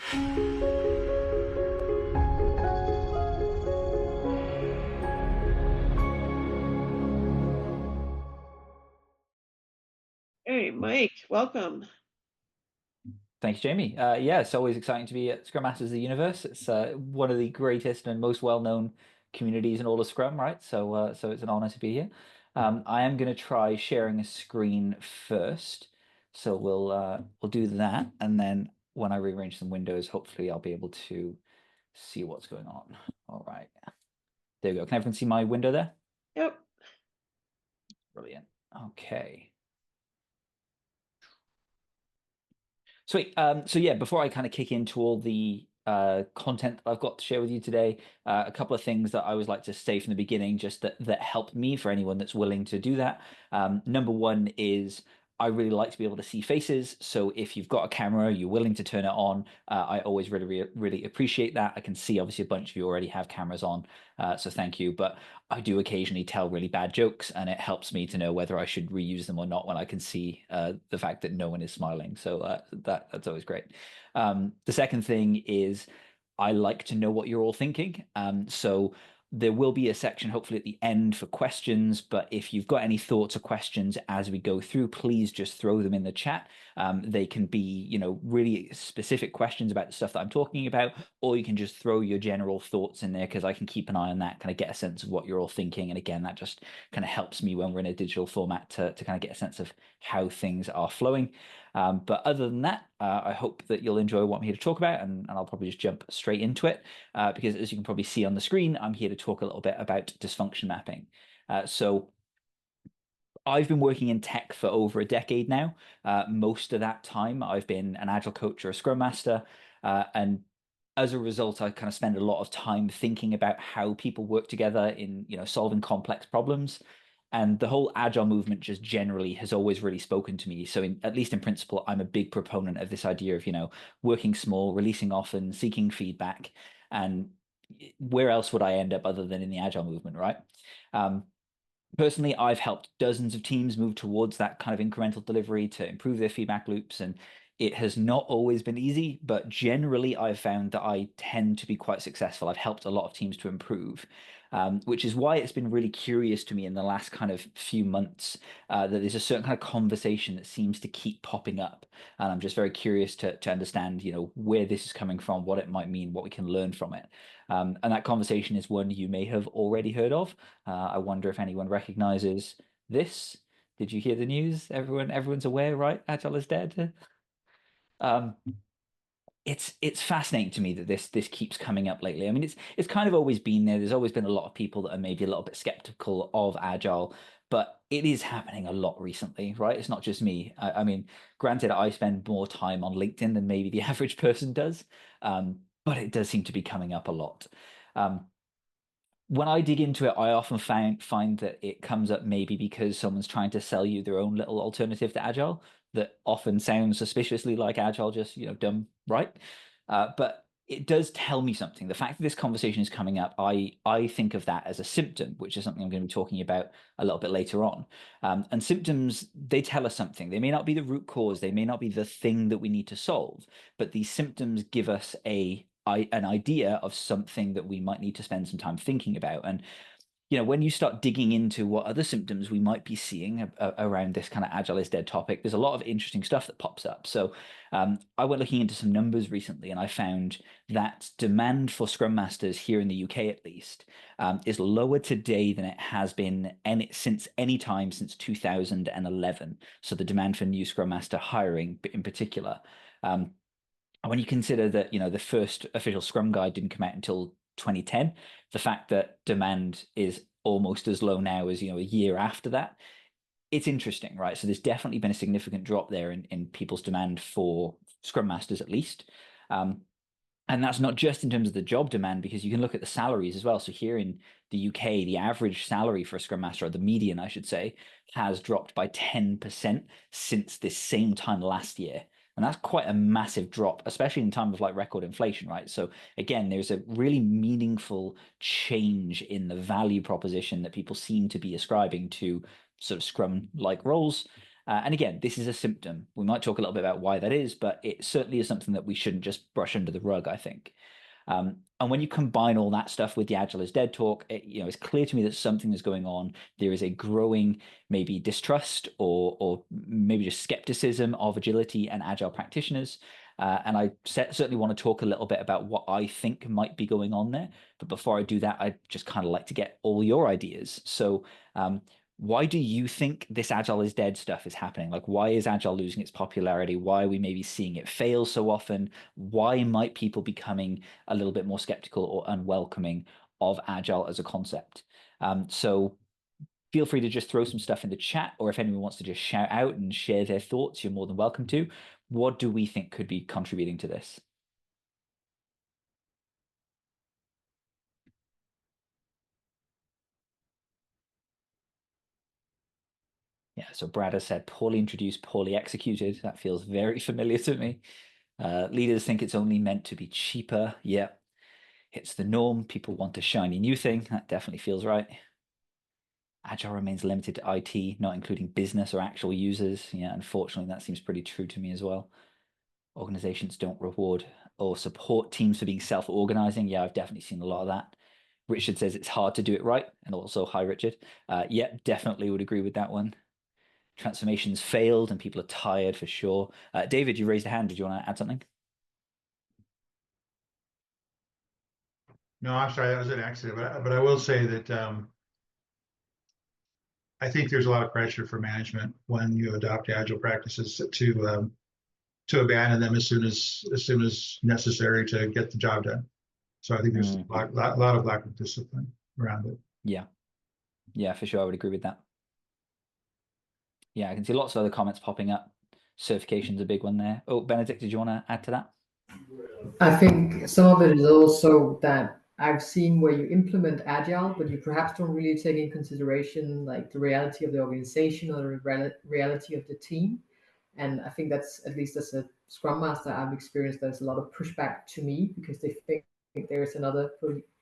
Hey, Mike, welcome. Thanks, Jamie. Yeah, it's always exciting to be at Scrum Masters of the Universe. It's one of the greatest and most well-known communities in all of Scrum, right? So it's an honor to be here. I am going to try sharing a screen first, so we'll do that, and then when I rearrange some windows, hopefully I'll be able to see what's going on. All right, there we go. Can everyone see my window there? Yep. Brilliant. Okay. Sweet. So yeah, before I kind of kick into all the content that I've got to share with you today, a couple of things that I always like to say from the beginning, just that help me for anyone that's willing to do that. Number one is I really like to be able to see faces. So if you've got a camera, you're willing to turn it on. I always really appreciate that. I can see obviously a bunch of you already have cameras on, so thank you. But I do occasionally tell really bad jokes, and it helps me to know whether I should reuse them or not when I can see the fact that no one is smiling. So that's always great. The second thing is I like to know what you're all thinking. So there will be a section hopefully at the end for questions, but if you've got any thoughts or questions as we go through, please just throw them in the chat. They can be, really specific questions about the stuff that I'm talking about, or you can just throw your general thoughts in there because I can keep an eye on that, kind of get a sense of what you're all thinking. And again, that just kind of helps me when we're in a digital format to kind of get a sense of how things are flowing. But other than that, I hope that you'll enjoy what I'm here to talk about, and I'll probably just jump straight into it because, as you can probably see on the screen, I'm here to talk a little bit about dysfunction mapping. So I've been working in tech for over a decade now. Most of that time, I've been an Agile coach or a Scrum Master, and as a result, I kind of spend a lot of time thinking about how people work together in, solving complex problems. And the whole Agile movement just generally has always really spoken to me. So, at least in principle, I'm a big proponent of this idea of, working small, releasing often, seeking feedback, and where else would I end up other than in the Agile movement, right? Um, Personally, I've helped dozens of teams move towards that kind of incremental delivery to improve their feedback loops. And it has not always been easy, but generally, I've found that I tend to be quite successful. I've helped a lot of teams to improve, which is why it's been really curious to me in the last kind of few months that there's a certain kind of conversation that seems to keep popping up. And I'm just very curious to understand, where this is coming from, what it might mean, what we can learn from it. And that conversation is one you may have already heard of. I wonder if anyone recognizes this. Did you hear the news? Everyone's aware, right? Agile is dead. Um, it's fascinating to me that this keeps coming up lately. I mean, it's kind of always been there. There's always been a lot of people that are maybe a little bit skeptical of Agile, but it is happening a lot recently, right? It's not just me. I mean, granted, I spend more time on LinkedIn than maybe the average person does, but it does seem to be coming up a lot. Um, when I dig into it, I often find that it comes up maybe because someone's trying to sell you their own little alternative to Agile that often sounds suspiciously like Agile, just dumb, right? But it does tell me something. The fact that this conversation is coming up, I think of that as a symptom, which is something I'm going to be talking about a little bit later on. And symptoms, they tell us something. They may not be the root cause, they may not be the thing that we need to solve, but these symptoms give us an idea of something that we might need to spend some time thinking about. And when you start digging into what other symptoms we might be seeing around this kind of agile is dead topic, there's a lot of interesting stuff that pops up. So I went looking into some numbers recently, and I found that demand for Scrum Masters here in the UK, at least, is lower today than it has been since any time since 2011. So the demand for new Scrum Master hiring, in particular. When you consider that, the first official Scrum Guide didn't come out until 2010, the fact that demand is almost as low now as, a year after that, it's interesting, right? So there's definitely been a significant drop there in people's demand for Scrum Masters, at least. And that's not just in terms of the job demand, because you can look at the salaries as well. So here in the UK, the average salary for a Scrum Master, or the median, I should say, has dropped by 10% since this same time last year. And that's quite a massive drop, especially in time of like record inflation, right? So again, there's a really meaningful change in the value proposition that people seem to be ascribing to sort of Scrum-like roles. And again, this is a symptom. We might talk a little bit about why that is, but it certainly is something that we shouldn't just brush under the rug, I think. And when you combine all that stuff with the Agile is dead talk, it's clear to me that something is going on. There is a growing maybe distrust or maybe just skepticism of agility and Agile practitioners. And I certainly want to talk a little bit about what I think might be going on there. But before I do that, I'd just kind of like to get all your ideas. So, why do you think this Agile is dead stuff is happening? Like, why is Agile losing its popularity? Why are we maybe seeing it fail so often? Why might people becoming a little bit more skeptical or unwelcoming of Agile as a concept? So feel free to just throw some stuff in the chat, or if anyone wants to just shout out and share their thoughts, you're more than welcome to. What do we think could be contributing to this? Yeah, so Brad has said poorly introduced, poorly executed. That feels very familiar to me. Leaders think it's only meant to be cheaper. Yeah, it's the norm. People want a shiny new thing. That definitely feels right. Agile remains limited to IT, not including business or actual users. Yeah, unfortunately, that seems pretty true to me as well. Organizations don't reward or support teams for being self-organizing. Yeah, I've definitely seen a lot of that. Richard says it's hard to do it right. And also, hi, Richard. Yeah, definitely would agree with that one. Transformations failed and people are tired for sure. David, you raised a hand. Did you want to add something? No, I'm sorry, that was an accident. But I will say that I think there's a lot of pressure for management when you adopt agile practices to abandon them as soon as necessary to get the job done. So I think there's a lot of lack of discipline around it. Yeah, yeah, for sure. I would agree with that. Yeah, I can see lots of other comments popping up. Certification's a big one there. Oh, Benedict, did you want to add to that? I think some of it is also that I've seen where you implement agile, but you perhaps don't really take in consideration like the reality of the organization or the reality of the team. And I think that's, at least as a Scrum Master, I've experienced there's a lot of pushback to me because they think there's another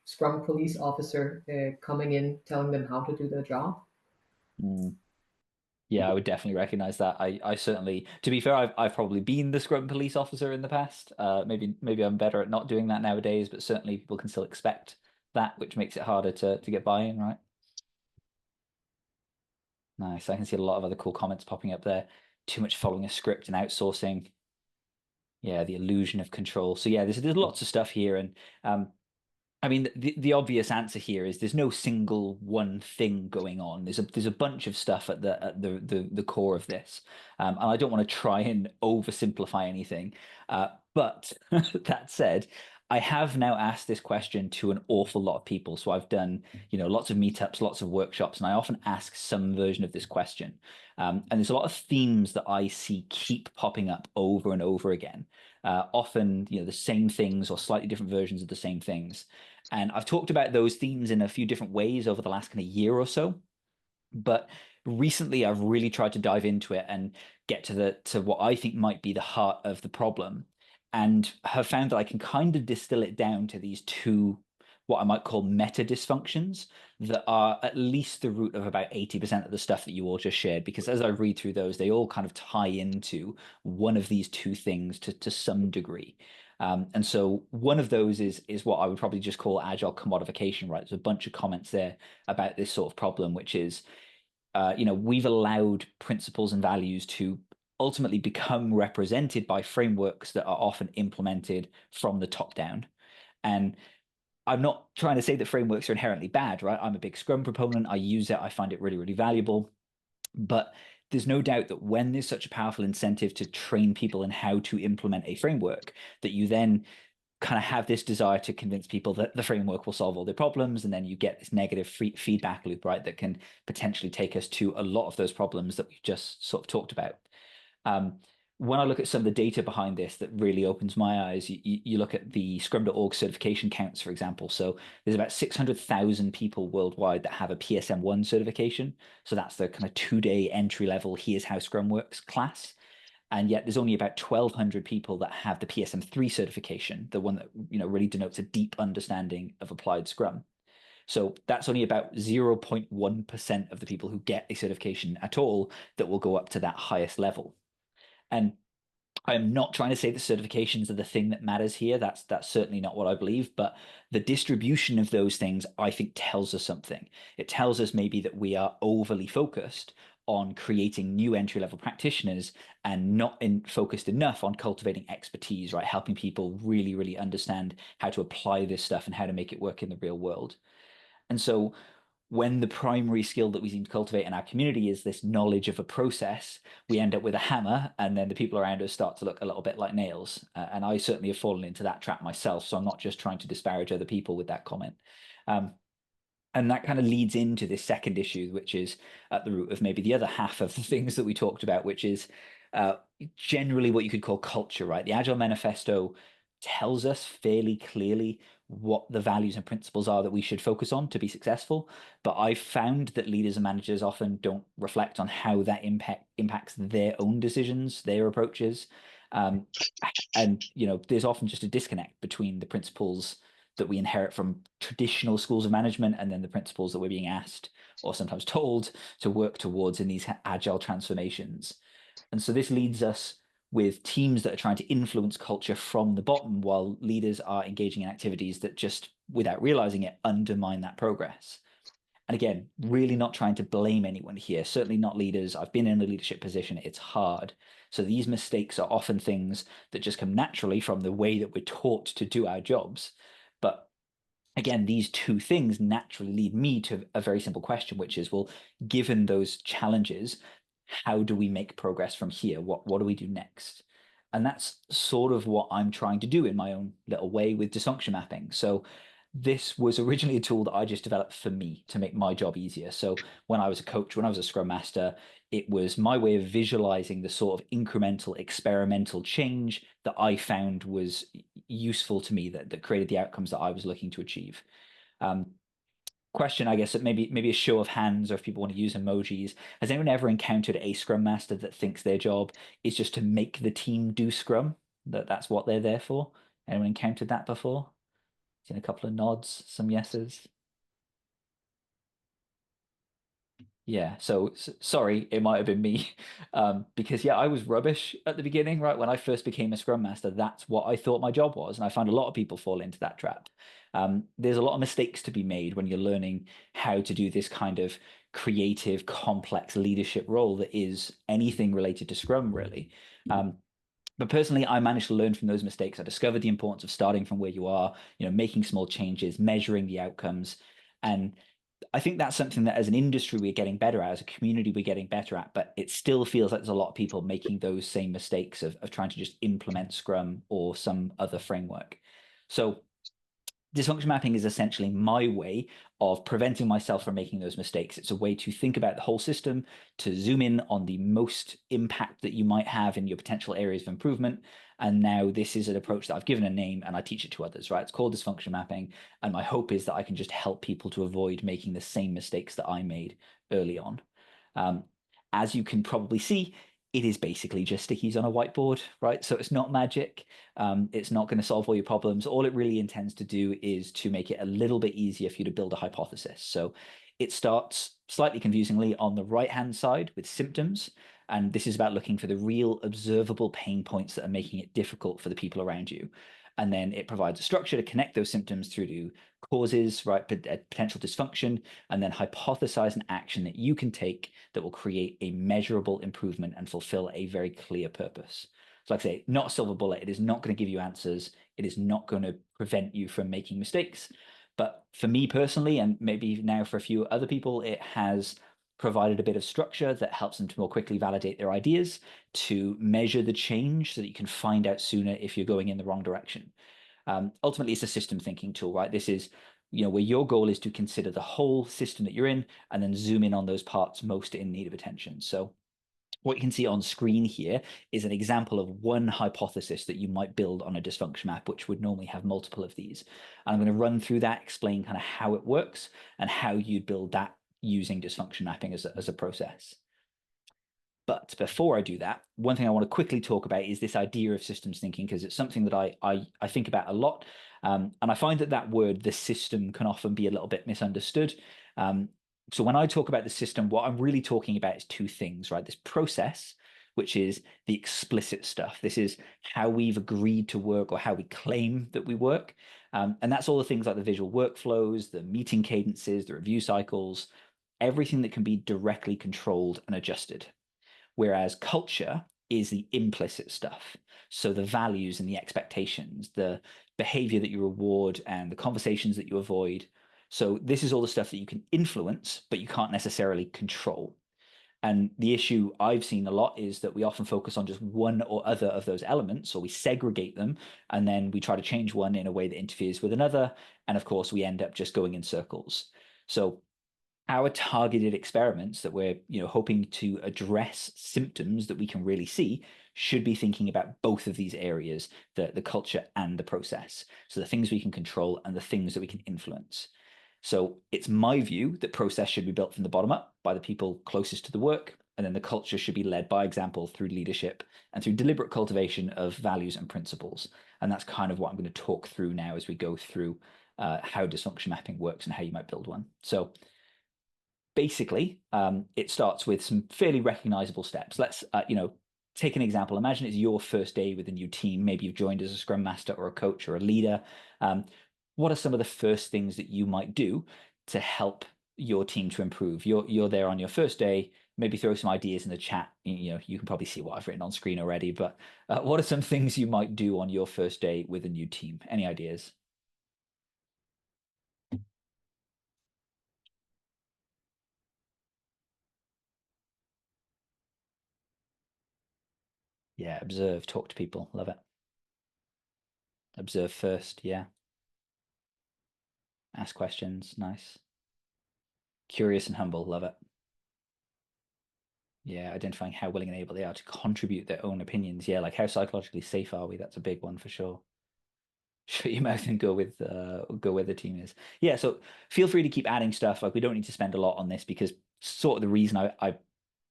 Scrum police officer coming in telling them how to do their job. Mm. Yeah, I would definitely recognize that. I certainly, to be fair, I've probably been the Scrum police officer in the past. Maybe I'm better at not doing that nowadays, but certainly people can still expect that, which makes it harder to get buy-in, right? Nice. I can see a lot of other cool comments popping up there. Too much following a script and outsourcing. Yeah, the illusion of control. So yeah, there's lots of stuff here, and I mean, the obvious answer here is there's no single one thing going on. There's a bunch of stuff at the core of this, and I don't want to try and oversimplify anything. But that said, I have now asked this question to an awful lot of people. So I've done lots of meetups, lots of workshops, and I often ask some version of this question. And there's a lot of themes that I see keep popping up over and over again. Often, the same things or slightly different versions of the same things. And I've talked about those themes in a few different ways over the last kind of year or so. But recently I've really tried to dive into it and get to what I think might be the heart of the problem, and have found that I can kind of distill it down to these two, what I might call meta-dysfunctions, that are at least the root of about 80% of the stuff that you all just shared. Because as I read through those, they all kind of tie into one of these two things to some degree. And so one of those is what I would probably just call agile commodification, right? There's a bunch of comments there about this sort of problem, which is, we've allowed principles and values to ultimately become represented by frameworks that are often implemented from the top down. And I'm not trying to say that frameworks are inherently bad, right? I'm a big Scrum proponent. I use it. I find it really, really valuable. But there's no doubt that when there's such a powerful incentive to train people in how to implement a framework, that you then kind of have this desire to convince people that the framework will solve all their problems, and then you get this negative feedback loop, right, that can potentially take us to a lot of those problems that we've just sort of talked about. When I look at some of the data behind this, that really opens my eyes. You look at the Scrum.org certification counts, for example. So there's about 600,000 people worldwide that have a PSM1 certification. So that's the kind of 2-day entry level, here's how Scrum works class. And yet there's only about 1,200 people that have the PSM3 certification, the one that really denotes a deep understanding of applied Scrum. So that's only about 0.1% of the people who get a certification at all that will go up to that highest level. And I'm not trying to say that certifications are the thing that matters here. That's certainly not what I believe. But the distribution of those things, I think, tells us something. It tells us maybe that we are overly focused on creating new entry-level practitioners and not focused enough on cultivating expertise, right? Helping people really, really understand how to apply this stuff and how to make it work in the real world. And so when the primary skill that we seem to cultivate in our community is this knowledge of a process, we end up with a hammer, and then the people around us start to look a little bit like nails. And I certainly have fallen into that trap myself. So I'm not just trying to disparage other people with that comment. And that kind of leads into this second issue, which is at the root of maybe the other half of the things that we talked about, which is generally what you could call culture, right? The Agile Manifesto tells us fairly clearly what the values and principles are that we should focus on to be successful. But I've found that leaders and managers often don't reflect on how that impacts their own decisions, their approaches. And, there's often just a disconnect between the principles that we inherit from traditional schools of management and then the principles that we're being asked or sometimes told to work towards in these agile transformations. And so this leads us with teams that are trying to influence culture from the bottom while leaders are engaging in activities that just, without realizing it, undermine that progress. And again, really not trying to blame anyone here, certainly not leaders. I've been in a leadership position, it's hard. So these mistakes are often things that just come naturally from the way that we're taught to do our jobs. But again, these two things naturally lead me to a very simple question, which is, well, given those challenges, how do we make progress from here? What do we do next? And that's sort of what I'm trying to do in my own little way with dysfunction mapping. So this was originally a tool that I just developed for me to make my job easier. So when I was a coach, when I was a Scrum Master, it was my way of visualizing the sort of incremental experimental change that I found was useful to me, that created the outcomes that I was looking to achieve. Question, I guess, that maybe a show of hands, or if people want to use emojis. Has anyone ever encountered a Scrum Master that thinks their job is just to make the team do Scrum? That's what they're there for? Anyone encountered that before? Seen a couple of nods, some yeses. Yeah, so sorry, it might have been me. Because yeah, I was rubbish at the beginning, right? When I first became a Scrum Master, that's what I thought my job was. And I find a lot of people fall into that trap. There's a lot of mistakes to be made when you're learning how to do this kind of creative, complex leadership role that is anything related to Scrum, really. But personally, I managed to learn from those mistakes. I discovered the importance of starting from where you are, making small changes, measuring the outcomes. And I think that's something that as an industry we're getting better at, as a community we're getting better at, but it still feels like there's a lot of people making those same mistakes of trying to just implement Scrum or some other framework. So dysfunction mapping is essentially my way of preventing myself from making those mistakes. It's a way to think about the whole system, to zoom in on the most impact that you might have in your potential areas of improvement. And now this is an approach that I've given a name and I teach it to others, right? It's called dysfunction mapping. And my hope is that I can just help people to avoid making the same mistakes that I made early on. As you can probably see, it is basically just stickies on a whiteboard, right? So it's not magic. It's not going to solve all your problems. All it really intends to do is to make it a little bit easier for you to build a hypothesis. So it starts slightly confusingly on the right-hand side with symptoms. And this is about looking for the real observable pain points that are making it difficult for the people around you. And then it provides a structure to connect those symptoms through to causes, right, potential dysfunction, and then hypothesize an action that you can take that will create a measurable improvement and fulfill a very clear purpose. So like I say, not a silver bullet. It is not going to give you answers. It is not going to prevent you from making mistakes. But for me personally, and maybe now for a few other people, it has provided a bit of structure that helps them to more quickly validate their ideas, to measure the change so that you can find out sooner if you're going in the wrong direction. Ultimately, it's a system thinking tool, right? This is, where your goal is to consider the whole system that you're in and then zoom in on those parts most in need of attention. So what you can see on screen here is an example of one hypothesis that you might build on a dysfunction map, which would normally have multiple of these. And I'm going to run through that, explain kind of how it works and how you build that using dysfunction mapping as a process. But before I do that, one thing I want to quickly talk about is this idea of systems thinking, because it's something that I think about a lot. And I find that word, the system, can often be a little bit misunderstood. So when I talk about the system, what I'm really talking about is two things, right? This process, which is the explicit stuff. This is how we've agreed to work or how we claim that we work. And that's all the things like the visual workflows, the meeting cadences, the review cycles, everything that can be directly controlled and adjusted. Whereas culture is the implicit stuff. So the values and the expectations, the behavior that you reward and the conversations that you avoid. So this is all the stuff that you can influence, but you can't necessarily control. And the issue I've seen a lot is that we often focus on just one or other of those elements, or we segregate them, and then we try to change one in a way that interferes with another. And of course, we end up just going in circles. So our targeted experiments that we're hoping to address symptoms that we can really see should be thinking about both of these areas, the culture and the process. So the things we can control and the things that we can influence. So it's my view that process should be built from the bottom up by the people closest to the work, and then the culture should be led by example through leadership and through deliberate cultivation of values and principles. And that's kind of what I'm going to talk through now as we go through how dysfunction mapping works and how you might build one. So basically, it starts with some fairly recognizable steps. Let's, take an example. Imagine it's your first day with a new team. Maybe you've joined as a Scrum Master or a coach or a leader. What are some of the first things that you might do to help your team to improve? You're there on your first day. Maybe throw some ideas in the chat. You can probably see what I've written on screen already. But what are some things you might do on your first day with a new team? Any ideas? Yeah, observe, talk to people. Love it. Observe first, yeah. Ask questions, nice. Curious and humble, love it. Yeah, identifying how willing and able they are to contribute their own opinions. Yeah, like how psychologically safe are we? That's a big one for sure. Shut your mouth and go where the team is. Yeah, so feel free to keep adding stuff. Like we don't need to spend a lot on this because sort of the reason I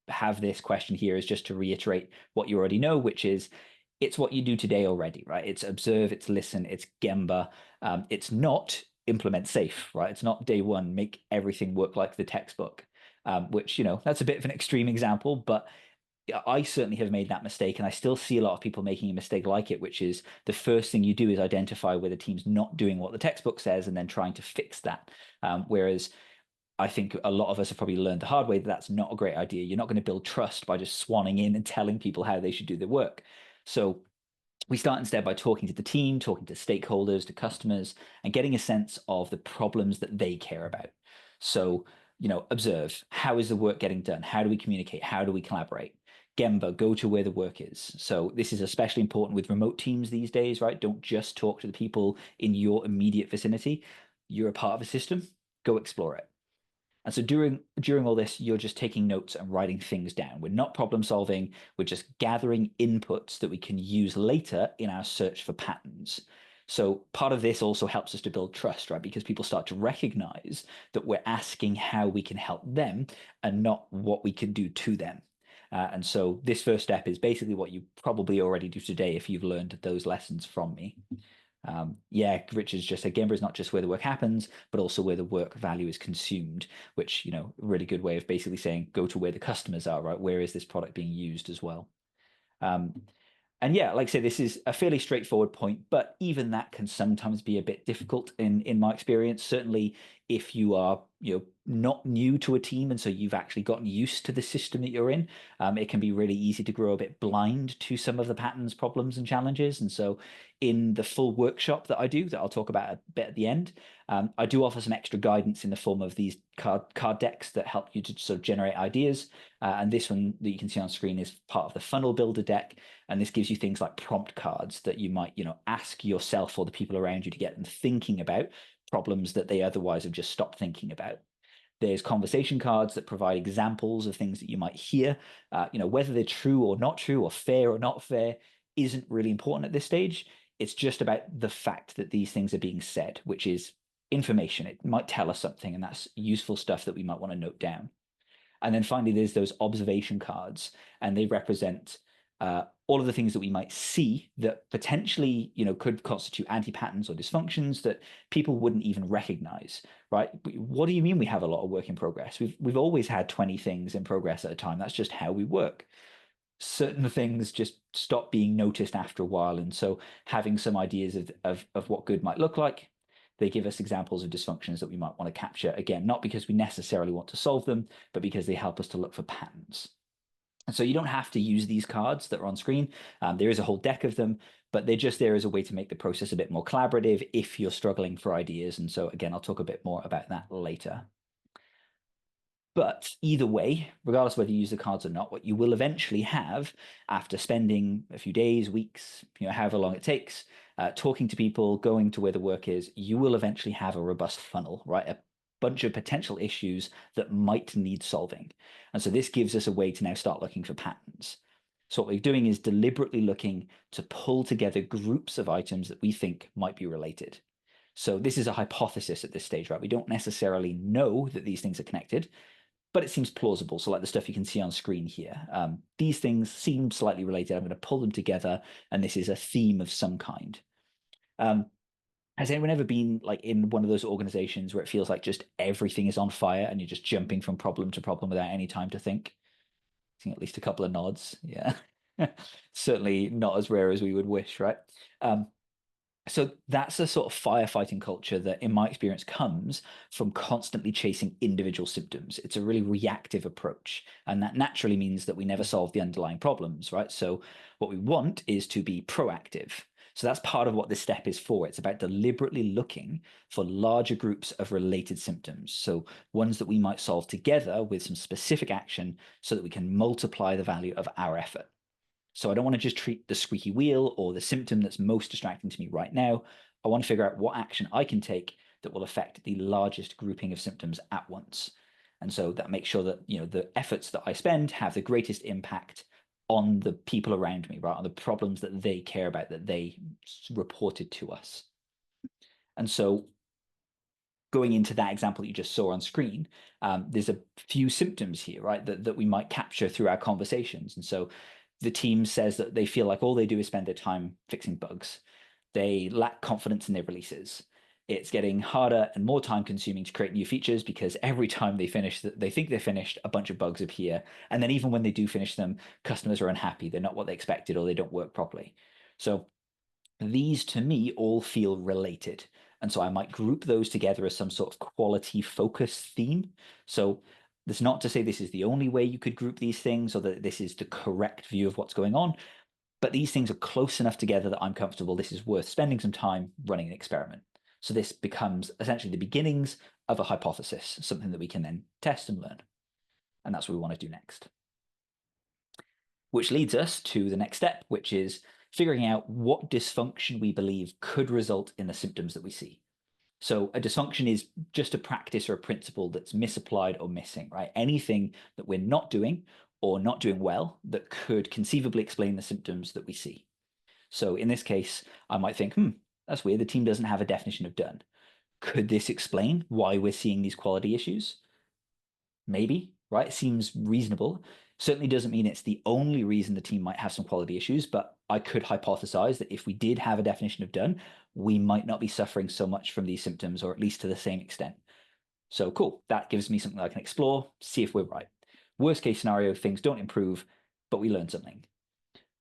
have this question here is just to reiterate what you already know, which is it's what you do today already, right? It's observe, it's listen, it's Gemba. It's not implement safe, right? It's not day one, make everything work like the textbook, which, that's a bit of an extreme example, but I certainly have made that mistake. And I still see a lot of people making a mistake like it, which is the first thing you do is identify where the team's not doing what the textbook says and then trying to fix that. Whereas I think a lot of us have probably learned the hard way that that's not a great idea. You're not going to build trust by just swanning in and telling people how they should do their work. So we start instead by talking to the team, talking to stakeholders, to customers, and getting a sense of the problems that they care about. So, observe, how is the work getting done? How do we communicate? How do we collaborate? Gemba, go to where the work is. So this is especially important with remote teams these days, right? Don't just talk to the people in your immediate vicinity. You're a part of a system, go explore it. And so during all this, you're just taking notes and writing things down. We're not problem solving. We're just gathering inputs that we can use later in our search for patterns. So part of this also helps us to build trust, right? Because people start to recognize that we're asking how we can help them and not what we can do to them. And so this first step is basically what you probably already do today if you've learned those lessons from me. Richard's just said Gemba is not just where the work happens, but also where the work value is consumed, which, a really good way of basically saying go to where the customers are, right? Where is this product being used as well? And yeah, like I say, this is a fairly straightforward point, but even that can sometimes be a bit difficult in my experience. Certainly if you are, not new to a team, and so you've actually gotten used to the system that you're in, it can be really easy to grow a bit blind to some of the patterns, problems, and challenges. And so in the full workshop that I do, that I'll talk about a bit at the end, I do offer some extra guidance in the form of these card decks that help you to sort of generate ideas. And this one that you can see on screen is part of the funnel builder deck. And this gives you things like prompt cards that you might, ask yourself or the people around you to get them thinking about problems that they otherwise have just stopped thinking about. There's conversation cards that provide examples of things that you might hear. Whether they're true or not true or fair or not fair isn't really important at this stage. It's just about the fact that these things are being said, which is information. It might tell us something, and that's useful stuff that we might want to note down. And then finally, there's those observation cards, and they represent all of the things that we might see that potentially, could constitute anti-patterns or dysfunctions that people wouldn't even recognize, right? What do you mean we have a lot of work in progress? We've always had 20 things in progress at a time. That's just how we work. Certain things just stop being noticed after a while. And so having some ideas of what good might look like, they give us examples of dysfunctions that we might want to capture. Again, not because we necessarily want to solve them, but because they help us to look for patterns. And so you don't have to use these cards that are on screen. There is a whole deck of them, but they're just there as a way to make the process a bit more collaborative if you're struggling for ideas. And so again, I'll talk a bit more about that later. But either way, regardless of whether you use the cards or not, what you will eventually have after spending a few days, weeks, however long it takes, talking to people, going to where the work is, you will eventually have a robust funnel, right? A bunch of potential issues that might need solving. And so this gives us a way to now start looking for patterns. So what we're doing is deliberately looking to pull together groups of items that we think might be related. So this is a hypothesis at this stage, right? We don't necessarily know that these things are connected, but it seems plausible. So like the stuff you can see on screen here, these things seem slightly related. I'm going to pull them together, and this is a theme of some kind. Has anyone ever been like in one of those organizations where it feels like just everything is on fire and you're just jumping from problem to problem without any time to think? I think at least a couple of nods. Yeah. Certainly not as rare as we would wish, right? So that's a sort of firefighting culture that, in my experience, comes from constantly chasing individual symptoms. It's a really reactive approach, and that naturally means that we never solve the underlying problems, right? So what we want is to be proactive. So that's part of what this step is for. It's about deliberately looking for larger groups of related symptoms. So ones that we might solve together with some specific action so that we can multiply the value of our effort. So I don't want to just treat the squeaky wheel or the symptom that's most distracting to me right now. I want to figure out what action I can take that will affect the largest grouping of symptoms at once. And so that makes sure that, the efforts that I spend have the greatest impact on the people around me, right? On the problems that they care about, that they reported to us. And so going into that example that you just saw on screen, there's a few symptoms here, right? That we might capture through our conversations. And so the team says that they feel like all they do is spend their time fixing bugs. They lack confidence in their releases. It's getting harder and more time consuming to create new features because every time they think they're finished, a bunch of bugs appear. And then even when they do finish them, customers are unhappy. They're not what they expected, or they don't work properly. So these to me all feel related. And so I might group those together as some sort of quality focus theme. So that's not to say this is the only way you could group these things or that this is the correct view of what's going on, but these things are close enough together that I'm comfortable this is worth spending some time running an experiment. So this becomes essentially the beginnings of a hypothesis, something that we can then test and learn. And that's what we want to do next. Which leads us to the next step, which is figuring out what dysfunction we believe could result in the symptoms that we see. So a dysfunction is just a practice or a principle that's misapplied or missing, right? Anything that we're not doing or not doing well that could conceivably explain the symptoms that we see. So in this case, I might think, that's weird. The team doesn't have a definition of done. Could this explain why we're seeing these quality issues? Maybe, right? It seems reasonable. Certainly doesn't mean it's the only reason the team might have some quality issues, but I could hypothesize that if we did have a definition of done, we might not be suffering so much from these symptoms, or at least to the same extent. So cool, that gives me something I can explore, see if we're right. Worst case scenario, things don't improve, but we learn something.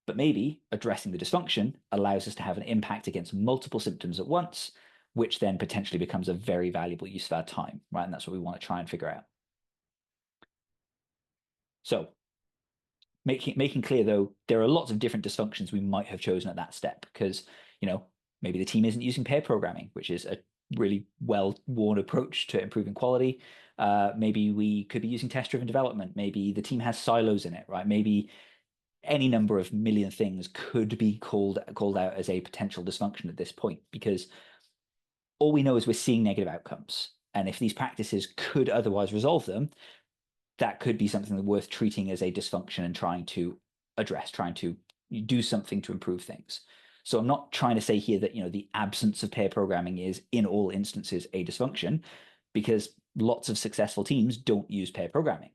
But maybe addressing the dysfunction allows us to have an impact against multiple symptoms at once, which then potentially becomes a very valuable use of our time, right? And that's what we want to try and figure out. So making clear, though, there are lots of different dysfunctions we might have chosen at that step because, maybe the team isn't using pair programming, which is a really well-worn approach to improving quality. Maybe we could be using test-driven development. Maybe the team has silos in it, right? Maybe any number of million things could be called out as a potential dysfunction at this point, because all we know is we're seeing negative outcomes. And if these practices could otherwise resolve them, that could be something worth treating as a dysfunction and trying to address, trying to do something to improve things. So I'm not trying to say here that, the absence of pair programming is in all instances a dysfunction, because lots of successful teams don't use pair programming.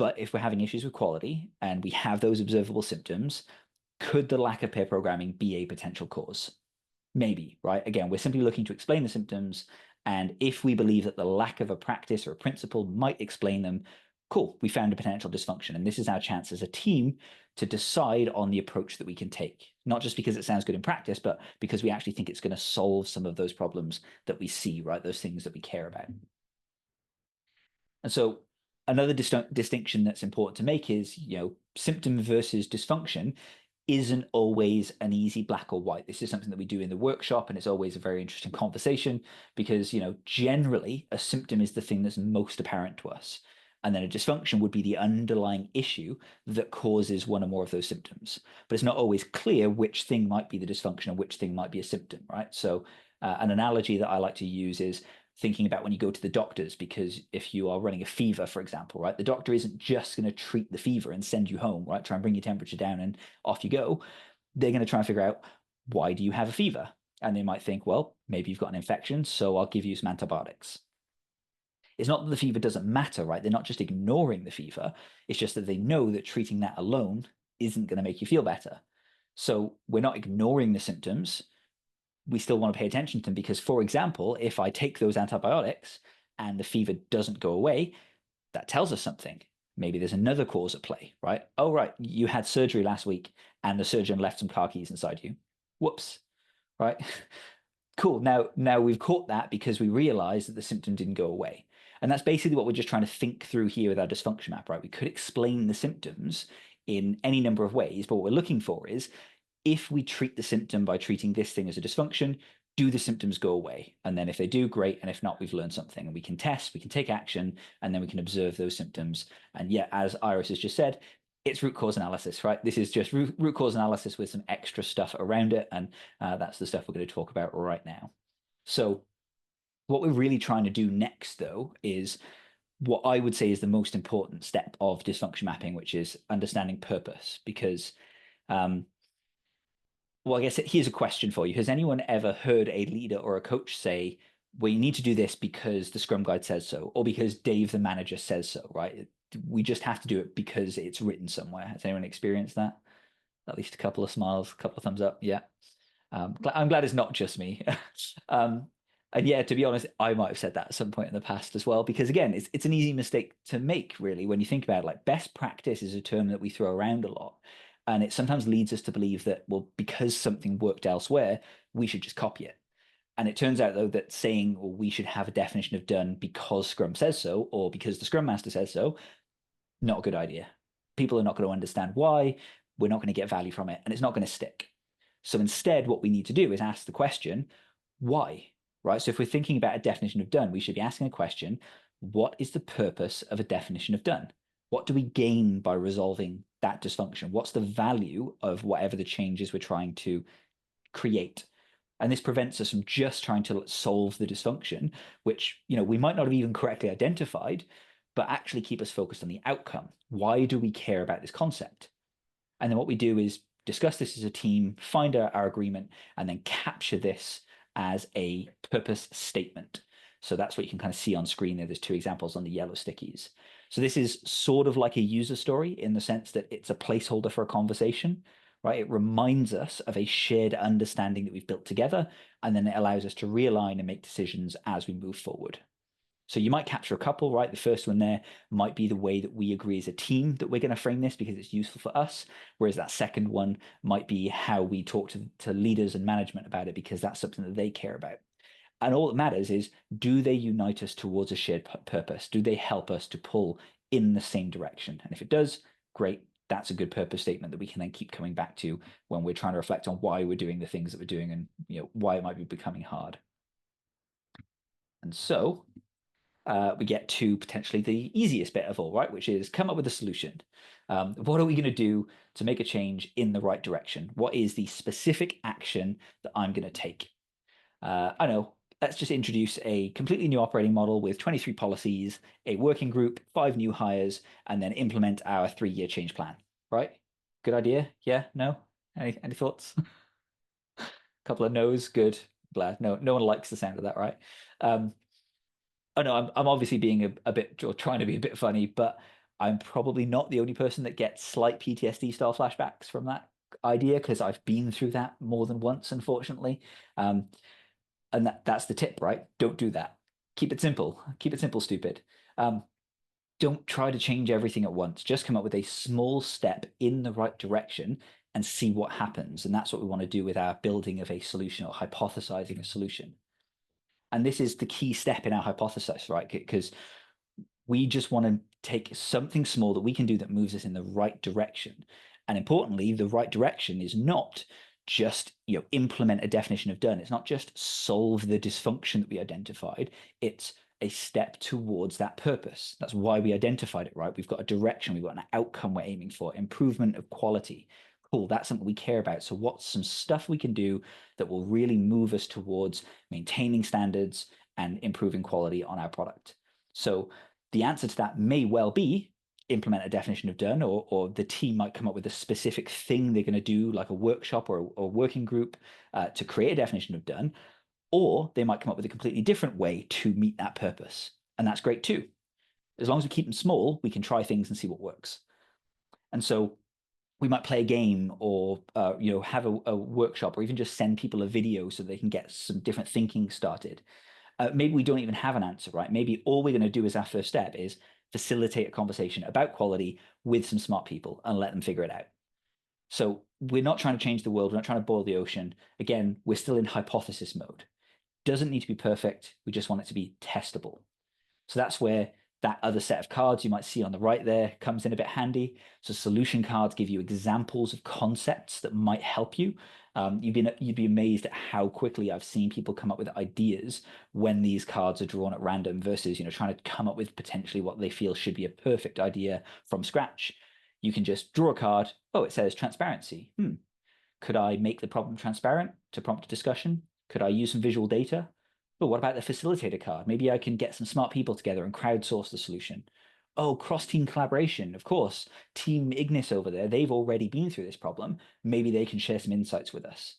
But if we're having issues with quality and we have those observable symptoms, could the lack of pair programming be a potential cause? Maybe, right? Again, we're simply looking to explain the symptoms. And if we believe that the lack of a practice or a principle might explain them, cool, we found a potential dysfunction. And this is our chance as a team to decide on the approach that we can take, not just because it sounds good in practice, but because we actually think it's going to solve some of those problems that we see, right? Those things that we care about. And so another distinction that's important to make is, symptom versus dysfunction isn't always an easy black or white. This is something that we do in the workshop, and it's always a very interesting conversation because, generally a symptom is the thing that's most apparent to us. And then a dysfunction would be the underlying issue that causes one or more of those symptoms. But it's not always clear which thing might be the dysfunction and which thing might be a symptom, right? So an analogy that I like to use is thinking about when you go to the doctors, because if you are running a fever, for example, right, the doctor isn't just going to treat the fever and send you home, right, try and bring your temperature down and off you go. They're going to try and figure out, why do you have a fever? And they might think, well, maybe you've got an infection, so I'll give you some antibiotics. It's not that the fever doesn't matter, right? They're not just ignoring the fever. It's just that they know that treating that alone isn't going to make you feel better. So we're not ignoring the symptoms. We still want to pay attention to them because, for example, if I take those antibiotics and the fever doesn't go away, that tells us something. Maybe there's another cause at play, right? Oh, right, you had surgery last week and the surgeon left some car keys inside you. Whoops, right? Cool, now we've caught that because we realized that the symptom didn't go away. And that's basically what we're just trying to think through here with our dysfunction map, right? We could explain the symptoms in any number of ways, but what we're looking for is, if we treat the symptom by treating this thing as a dysfunction, do the symptoms go away? And then if they do, great. And if not, we've learned something. And we can test, we can take action, and then we can observe those symptoms. And yet, as Iris has just said, it's root cause analysis, right? This is just root cause analysis with some extra stuff around it. And that's the stuff we're going to talk about right now. So what we're really trying to do next, though, is what I would say is the most important step of dysfunction mapping, which is understanding purpose. Because well, I guess here's a question for you. Has anyone ever heard a leader or a coach say, well, you need to do this because the Scrum Guide says so, or because Dave, the manager, says so, right? We just have to do it because it's written somewhere. Has anyone experienced that? At least a couple of smiles, a couple of thumbs up. Yeah. I'm glad it's not just me. And yeah, to be honest, I might have said that at some point in the past as well, because again, it's an easy mistake to make, really, when you think about it. Like, best practice is a term that we throw around a lot. And it sometimes leads us to believe that, well, because something worked elsewhere, we should just copy it. And it turns out, though, that saying, well, we should have a definition of done because Scrum says so, or because the Scrum Master says so, not a good idea. People are not going to understand why. We're not going to get value from it, and it's not going to stick. So instead, what we need to do is ask the question, why? Right? So if we're thinking about a definition of done, we should be asking a question, what is the purpose of a definition of done? What do we gain by resolving that dysfunction? What's the value of whatever the changes we're trying to create? And this prevents us from just trying to solve the dysfunction, which, we might not have even correctly identified, but actually keep us focused on the outcome. Why do we care about this concept? And then what we do is discuss this as a team, find our agreement, and then capture this as a purpose statement. So that's what you can kind of see on screen there. There's two examples on the yellow stickies. So this is sort of like a user story in the sense that it's a placeholder for a conversation, right? It reminds us of a shared understanding that we've built together, and then it allows us to realign and make decisions as we move forward. So you might capture a couple, right? The first one there might be the way that we agree as a team that we're going to frame this because it's useful for us. Whereas that second one might be how we talk to leaders and management about it because that's something that they care about. And all that matters is, do they unite us towards a shared purpose? Do they help us to pull in the same direction? And if it does, great. That's a good purpose statement that we can then keep coming back to when we're trying to reflect on why we're doing the things that we're doing and why it might be becoming hard. And so we get to potentially the easiest bit of all, right, which is come up with a solution. What are we going to do to make a change in the right direction? What is the specific action that I'm going to take? I know, let's just introduce a completely new operating model with 23 policies, a working group, 5 new hires, and then implement our 3-year change plan, right? Good idea? Yeah? No? Any thoughts? A couple of no's, good, glad. No one likes the sound of that, right? I know I'm obviously being a bit, or trying to be a bit funny, but I'm probably not the only person that gets slight PTSD style flashbacks from that idea, because I've been through that more than once, unfortunately. And that's the tip, right? Don't do that. Keep it simple. Keep it simple, stupid. Don't try to change everything at once. Just come up with a small step in the right direction and see what happens. And that's what we want to do with our building of a solution or hypothesizing a solution. And this is the key step in our hypothesis, right? Because we just want to take something small that we can do that moves us in the right direction. And importantly, the right direction is not just implement a definition of done. It's not just solve the dysfunction that we identified. It's a step towards that purpose. That's why we identified it, right? We've got a direction, we've got an outcome we're aiming for, improvement of quality. Cool, that's something we care about. So what's some stuff we can do that will really move us towards maintaining standards and improving quality on our product? So the answer to that may well be implement a definition of done, or the team might come up with a specific thing they're going to do, like a workshop or a working group to create a definition of done, or they might come up with a completely different way to meet that purpose. And that's great too. As long as we keep them small, we can try things and see what works. And so we might play a game or have a workshop, or even just send people a video so they can get some different thinking started. Maybe we don't even have an answer, right? Maybe all we're going to do as our first step is facilitate a conversation about quality with some smart people and let them figure it out. So we're not trying to change the world. We're not trying to boil the ocean. Again, we're still in hypothesis mode. Doesn't need to be perfect. We just want it to be testable. So that's where that other set of cards you might see on the right there comes in a bit handy. So solution cards give you examples of concepts that might help you. You'd be amazed at how quickly I've seen people come up with ideas when these cards are drawn at random versus trying to come up with potentially what they feel should be a perfect idea from scratch. You can just draw a card. Oh, it says transparency. Could I make the problem transparent to prompt a discussion? Could I use some visual data? Oh, what about the facilitator card? Maybe I can get some smart people together and crowdsource the solution. Oh, cross-team collaboration. Of course, Team Ignis over there, they've already been through this problem. Maybe they can share some insights with us.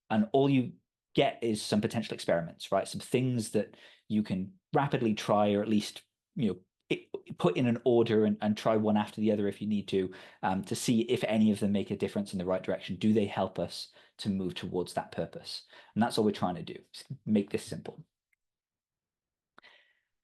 And all you get is some potential experiments, right? Some things that you can rapidly try, or at least, put in an order and try one after the other if you need to see if any of them make a difference in the right direction. Do they help us to move towards that purpose? And that's all we're trying to do, make this simple.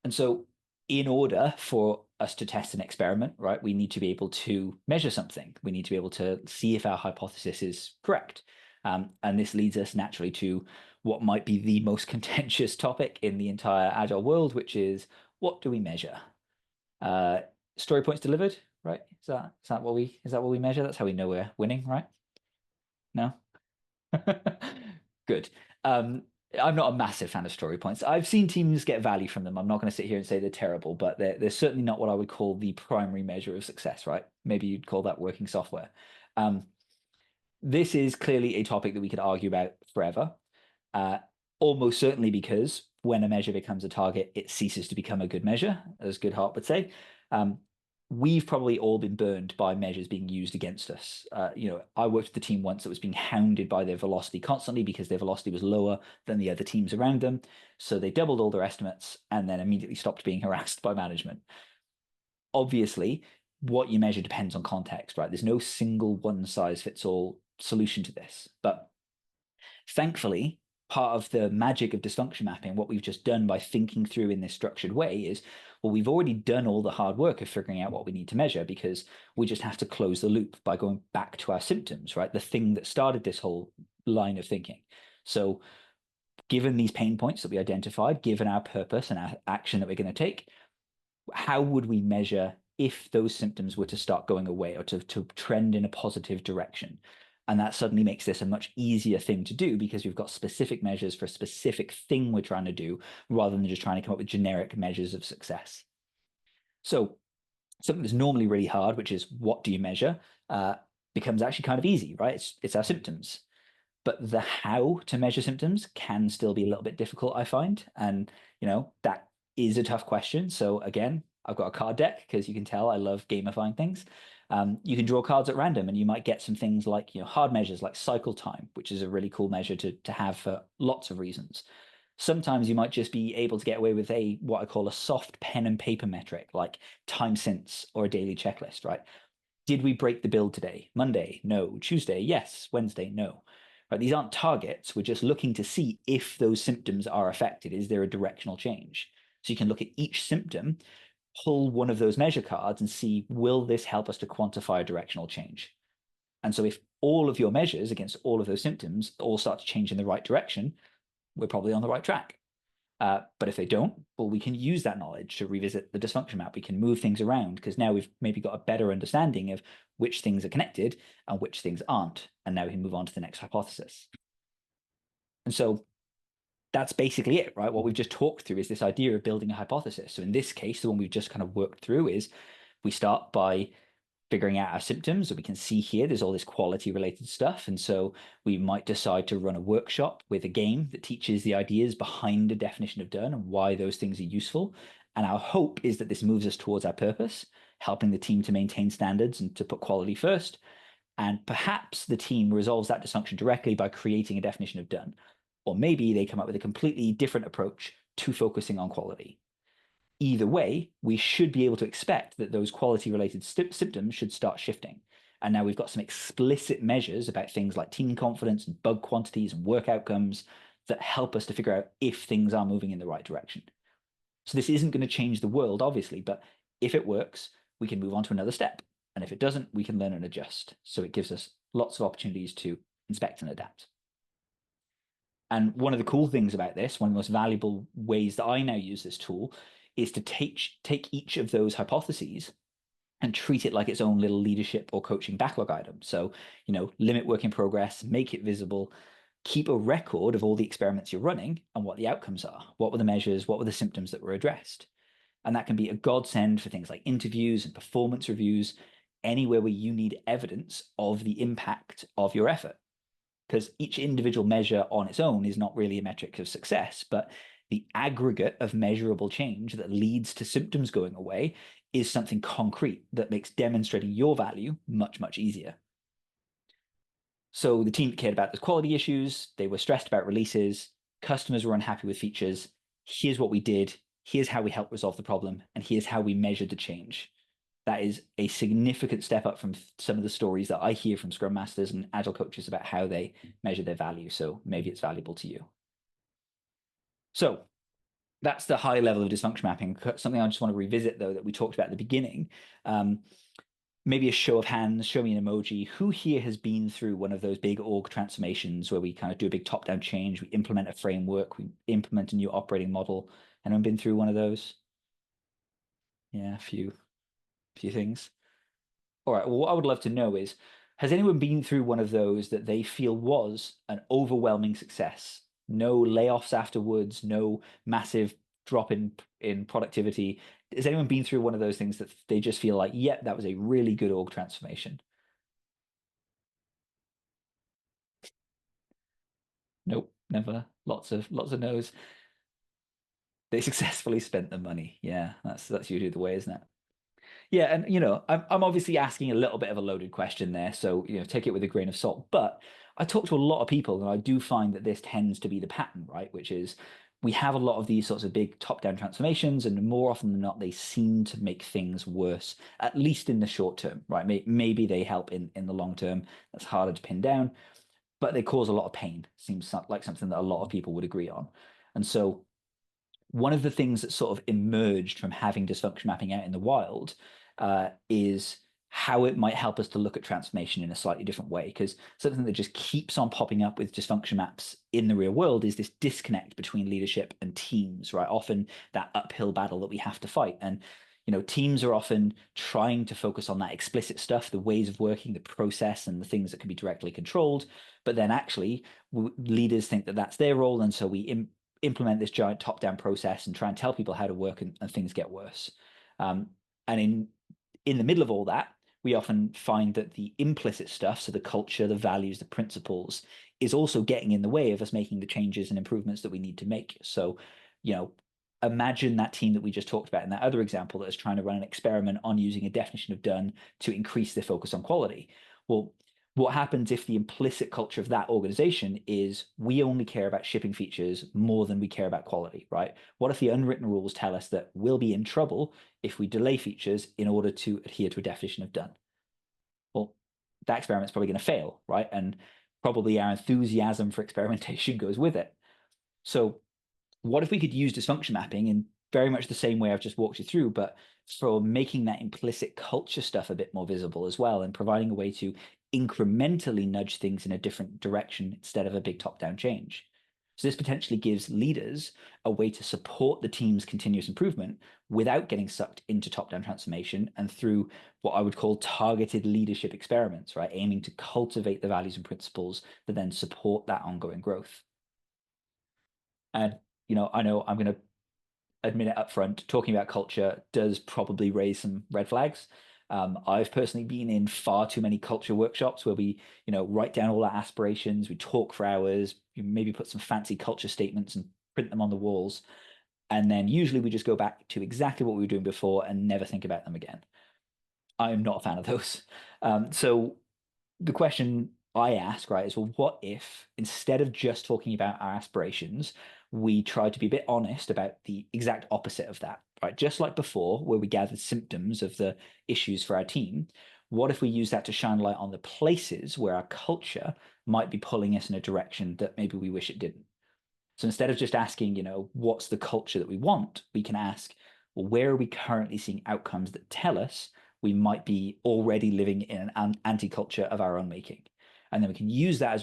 And so in order for us to test an experiment, right, we need to be able to measure something. We need to be able to see if our hypothesis is correct. And this leads us naturally to what might be the most contentious topic in the entire Agile world, which is, what do we measure? Story points delivered, right? Is that what we measure? That's how we know we're winning, right? No? Good. I'm not a massive fan of story points. I've seen teams get value from them. I'm not going to sit here and say they're terrible, but they're certainly not what I would call the primary measure of success, right? Maybe you'd call that working software. This is clearly a topic that we could argue about forever, almost certainly because when a measure becomes a target, it ceases to become a good measure, as Goodhart would say. We've probably all been burned by measures being used against us. I worked with the team once that was being hounded by their velocity constantly because their velocity was lower than the other teams around them. So they doubled all their estimates and then immediately stopped being harassed by management. Obviously, what you measure depends on context, right? There's no single one-size-fits-all solution to this. But thankfully, part of the magic of dysfunction mapping, what we've just done by thinking through in this structured way is, well, we've already done all the hard work of figuring out what we need to measure, because we just have to close the loop by going back to our symptoms, right? The thing that started this whole line of thinking. So given these pain points that we identified, given our purpose and our action that we're going to take, how would we measure if those symptoms were to start going away or to trend in a positive direction? And that suddenly makes this a much easier thing to do, because we've got specific measures for a specific thing we're trying to do, rather than just trying to come up with generic measures of success. So something that's normally really hard, which is what do you measure, becomes actually kind of easy, right? It's our symptoms. But the how to measure symptoms can still be a little bit difficult, I find. And, that is a tough question. So again, I've got a card deck, because you can tell I love gamifying things. You can draw cards at random, and you might get some things like hard measures like cycle time, which is a really cool measure to have for lots of reasons. Sometimes you might just be able to get away with what I call a soft pen and paper metric, like time since or a daily checklist, right? Did we break the build today? Monday? No. Tuesday? Yes. Wednesday? No. Right? These aren't targets. We're just looking to see if those symptoms are affected. Is there a directional change? So you can look at each symptom, pull one of those measure cards and see, will this help us to quantify a directional change? And so if all of your measures against all of those symptoms all start to change in the right direction, we're probably on the right track. But if they don't, well, we can use that knowledge to revisit the dysfunction map. We can move things around because now we've maybe got a better understanding of which things are connected and which things aren't. And now we can move on to the next hypothesis. And so that's basically it, right? What we've just talked through is this idea of building a hypothesis. So in this case, the one we've just kind of worked through is we start by figuring out our symptoms. So we can see here, there's all this quality related stuff. And so we might decide to run a workshop with a game that teaches the ideas behind a definition of done and why those things are useful. And our hope is that this moves us towards our purpose, helping the team to maintain standards and to put quality first. And perhaps the team resolves that dysfunction directly by creating a definition of done. Or maybe they come up with a completely different approach to focusing on quality. Either way, we should be able to expect that those quality-related symptoms should start shifting. And now we've got some explicit measures about things like team confidence and bug quantities and work outcomes that help us to figure out if things are moving in the right direction. So this isn't going to change the world, obviously, but if it works, we can move on to another step. And if it doesn't, we can learn and adjust. So it gives us lots of opportunities to inspect and adapt. And one of the cool things about this, one of the most valuable ways that I now use this tool, is to take each of those hypotheses and treat it like its own little leadership or coaching backlog item. So, limit work in progress, make it visible, keep a record of all the experiments you're running and what the outcomes are. What were the measures? What were the symptoms that were addressed? And that can be a godsend for things like interviews and performance reviews, anywhere where you need evidence of the impact of your effort. Because each individual measure on its own is not really a metric of success, but the aggregate of measurable change that leads to symptoms going away is something concrete that makes demonstrating your value much, much easier. So the team cared about those quality issues, they were stressed about releases, customers were unhappy with features. Here's what we did, here's how we helped resolve the problem, and here's how we measured the change. That is a significant step up from some of the stories that I hear from Scrum Masters and Agile coaches about how they measure their value. So maybe it's valuable to you. So that's the high level of dysfunction mapping. Something I just want to revisit, though, that we talked about at the beginning. Maybe a show of hands, show me an emoji. Who here has been through one of those big org transformations where we kind of do a big top-down change, we implement a framework, we implement a new operating model? Anyone been through one of those? Yeah, a few things. All right, well, what I would love to know is, has anyone been through one of those that they feel was an overwhelming success? No layoffs afterwards, no massive drop in productivity. Has anyone been through one of those things that they just feel like, yep, that was a really good org transformation? Nope, never. Lots of no's. They successfully spent the money. Yeah, that's usually the way, isn't it? Yeah, and I'm obviously asking a little bit of a loaded question there, so take it with a grain of salt. But I talk to a lot of people, and I do find that this tends to be the pattern, right? Which is we have a lot of these sorts of big top-down transformations, and more often than not, they seem to make things worse, at least in the short term, right? Maybe they help in the long term. That's harder to pin down, but they cause a lot of pain. Seems like something that a lot of people would agree on. And so one of the things that sort of emerged from having dysfunction mapping out in the wild is how it might help us to look at transformation in a slightly different way. Because something that just keeps on popping up with dysfunction maps in the real world is this disconnect between leadership and teams, right? Often that uphill battle that we have to fight. And teams are often trying to focus on that explicit stuff, the ways of working, the process, and the things that can be directly controlled. But then actually, leaders think that that's their role. And so we implement this giant top-down process and try and tell people how to work, and things get worse. And in the middle of all that, we often find that the implicit stuff, so the culture, the values, the principles, is also getting in the way of us making the changes and improvements that we need to make. So, imagine that team that we just talked about in that other example that is trying to run an experiment on using a definition of done to increase their focus on quality. Well, what happens if the implicit culture of that organization is we only care about shipping features more than we care about quality, right? What if the unwritten rules tell us that we'll be in trouble if we delay features in order to adhere to a definition of done? Well, that experiment's probably going to fail, right? And probably our enthusiasm for experimentation goes with it. So what if we could use dysfunction mapping in very much the same way I've just walked you through, but for making that implicit culture stuff a bit more visible as well, and providing a way to incrementally nudge things in a different direction instead of a big top-down change. So this potentially gives leaders a way to support the team's continuous improvement without getting sucked into top-down transformation and through what I would call targeted leadership experiments, right? Aiming to cultivate the values and principles that then support that ongoing growth. And, I know I'm going to admit it up front, talking about culture does probably raise some red flags. I've personally been in far too many culture workshops where we, write down all our aspirations, we talk for hours, you maybe put some fancy culture statements and print them on the walls. And then usually we just go back to exactly what we were doing before and never think about them again. I'm not a fan of those. So the question I ask, right, is, well, what if instead of just talking about our aspirations, we try to be a bit honest about the exact opposite of that, right? Just like before, where we gathered symptoms of the issues for our team, what if we use that to shine light on the places where our culture might be pulling us in a direction that maybe we wish it didn't? So instead of just asking, what's the culture that we want, we can ask, well, where are we currently seeing outcomes that tell us we might be already living in an anti-culture of our own making? And then we can use that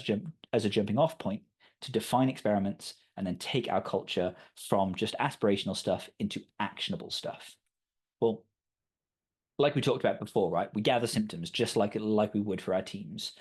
as a jumping off point to define experiments and then take our culture from just aspirational stuff into actionable stuff. Well, like we talked about before, right? We gather symptoms just like we would for our teams.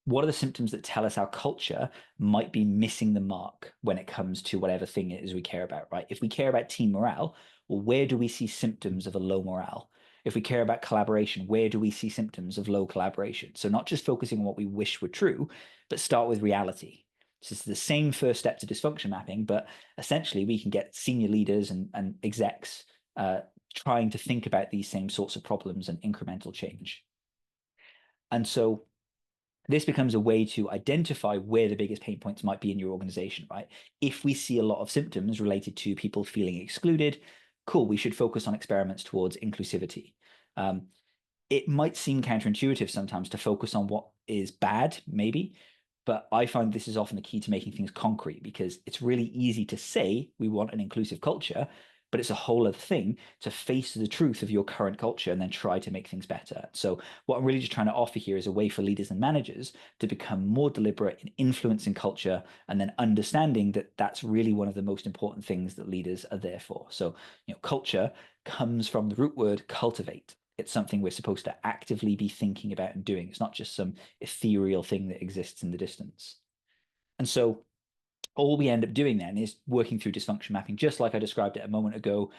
What are the symptoms that tell us our culture might be missing the mark when it comes to whatever thing it is we care about, right? If we care about team morale, well, where do we see symptoms of a low morale? If we care about collaboration, where do we see symptoms of low collaboration? So not just focusing on what we wish were true, but start with reality. So it's the same first step to dysfunction mapping, but essentially we can get senior leaders and execs trying to think about these same sorts of problems and incremental change. And so this becomes a way to identify where the biggest pain points might be in your organization, right? If we see a lot of symptoms related to people feeling excluded, cool, we should focus on experiments towards inclusivity. It might seem counterintuitive sometimes to focus on what is bad, maybe, but I find this is often the key to making things concrete, because it's really easy to say we want an inclusive culture, but it's a whole other thing to face the truth of your current culture and then try to make things better. So what I'm really just trying to offer here is a way for leaders and managers to become more deliberate in influencing culture, and then understanding that that's really one of the most important things that leaders are there for. So, culture comes from the root word cultivate. It's something we're supposed to actively be thinking about and doing. It's not just some ethereal thing that exists in the distance. And so all we end up doing then is working through dysfunction mapping, just like I described it a moment ago,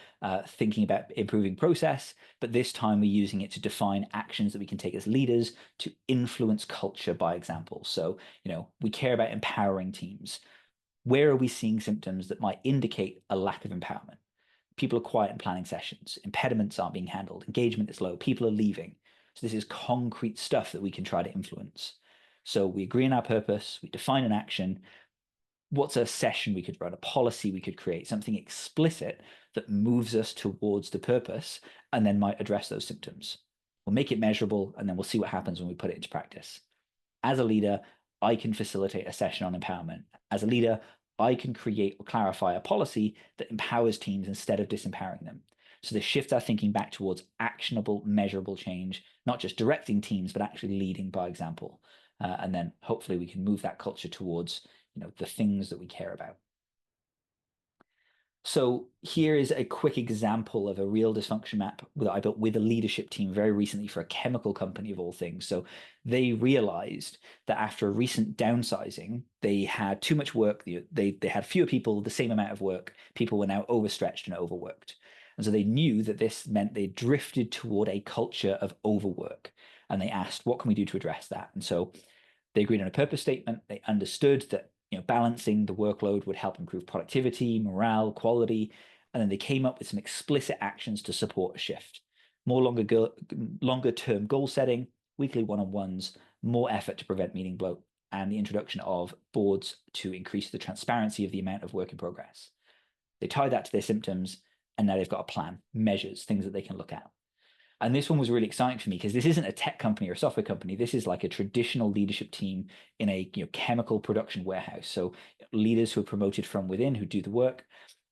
thinking about improving process, but this time we're using it to define actions that we can take as leaders to influence culture by example. So, we care about empowering teams. Where are we seeing symptoms that might indicate a lack of empowerment? People are quiet in planning sessions, impediments aren't being handled, engagement is low, people are leaving. So this is concrete stuff that we can try to influence. So we agree on our purpose, we define an action. What's a session we could run, a policy we could create, something explicit that moves us towards the purpose and then might address those symptoms. We'll make it measurable, and then we'll see what happens when we put it into practice. As a leader, I can facilitate a session on empowerment. As a leader, I can create or clarify a policy that empowers teams instead of disempowering them. So this shifts our thinking back towards actionable, measurable change, not just directing teams, but actually leading by example. And then hopefully we can move that culture towards the things that we care about. So here is a quick example of a real dysfunction map that I built with a leadership team very recently for a chemical company of all things. So they realized that after a recent downsizing, they had too much work. They had fewer people, the same amount of work. People were now overstretched and overworked. And so they knew that this meant they drifted toward a culture of overwork. And they asked, what can we do to address that? And so they agreed on a purpose statement. They understood that balancing the workload would help improve productivity, morale, quality, and then they came up with some explicit actions to support a shift. More longer-term goal setting, weekly one-on-ones, more effort to prevent meeting bloat, and the introduction of boards to increase the transparency of the amount of work in progress. They tie that to their symptoms, and now they've got a plan, measures, things that they can look at. And this one was really exciting for me because this isn't a tech company or a software company. This is like a traditional leadership team in a chemical production warehouse. So leaders who are promoted from within who do the work.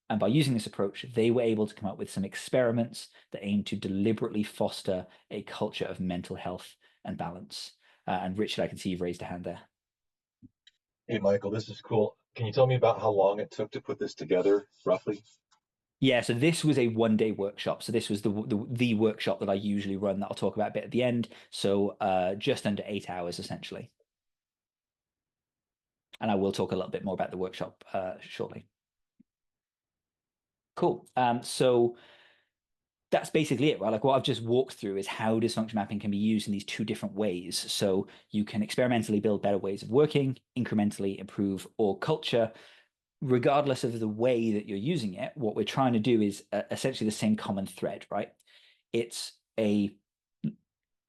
And by using this approach, they were able to come up with some experiments that aim to deliberately foster a culture of mental health and balance. And Richard, I can see you've raised a hand there. Hey, Michael, this is cool. Can you tell me about how long it took to put this together, roughly? Yeah, so this was a one-day workshop. So this was the workshop that I usually run that I'll talk about a bit at the end. So just under 8 hours, essentially. And I will talk a little bit more about the workshop shortly. Cool. So that's basically it, right? Like what I've just walked through is how dysfunction mapping can be used in these two different ways. So you can experimentally build better ways of working, incrementally improve org culture. Regardless of the way that you're using it, what we're trying to do is essentially the same common thread, right? It's a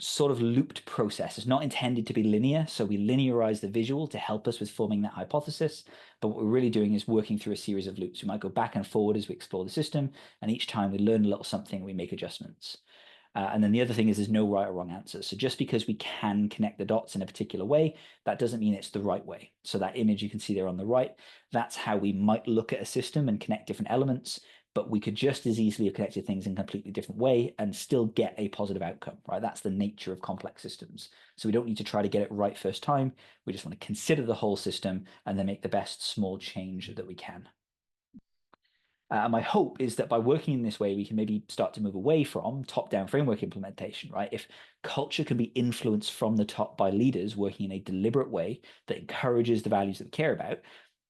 sort of looped process. It's not intended to be linear, so we linearize the visual to help us with forming that hypothesis. But what we're really doing is working through a series of loops. We might go back and forward as we explore the system, and each time we learn a little something, we make adjustments. And then the other thing is there's no right or wrong answer. So just because we can connect the dots in a particular way, that doesn't mean it's the right way. So that image you can see there on the right, that's how we might look at a system and connect different elements, but we could just as easily have connected things in a completely different way and still get a positive outcome, right? That's the nature of complex systems. So we don't need to try to get it right first time. We just want to consider the whole system and then make the best small change that we can. My hope is that by working in this way, we can maybe start to move away from top-down framework implementation, right? If culture can be influenced from the top by leaders working in a deliberate way that encourages the values that we care about,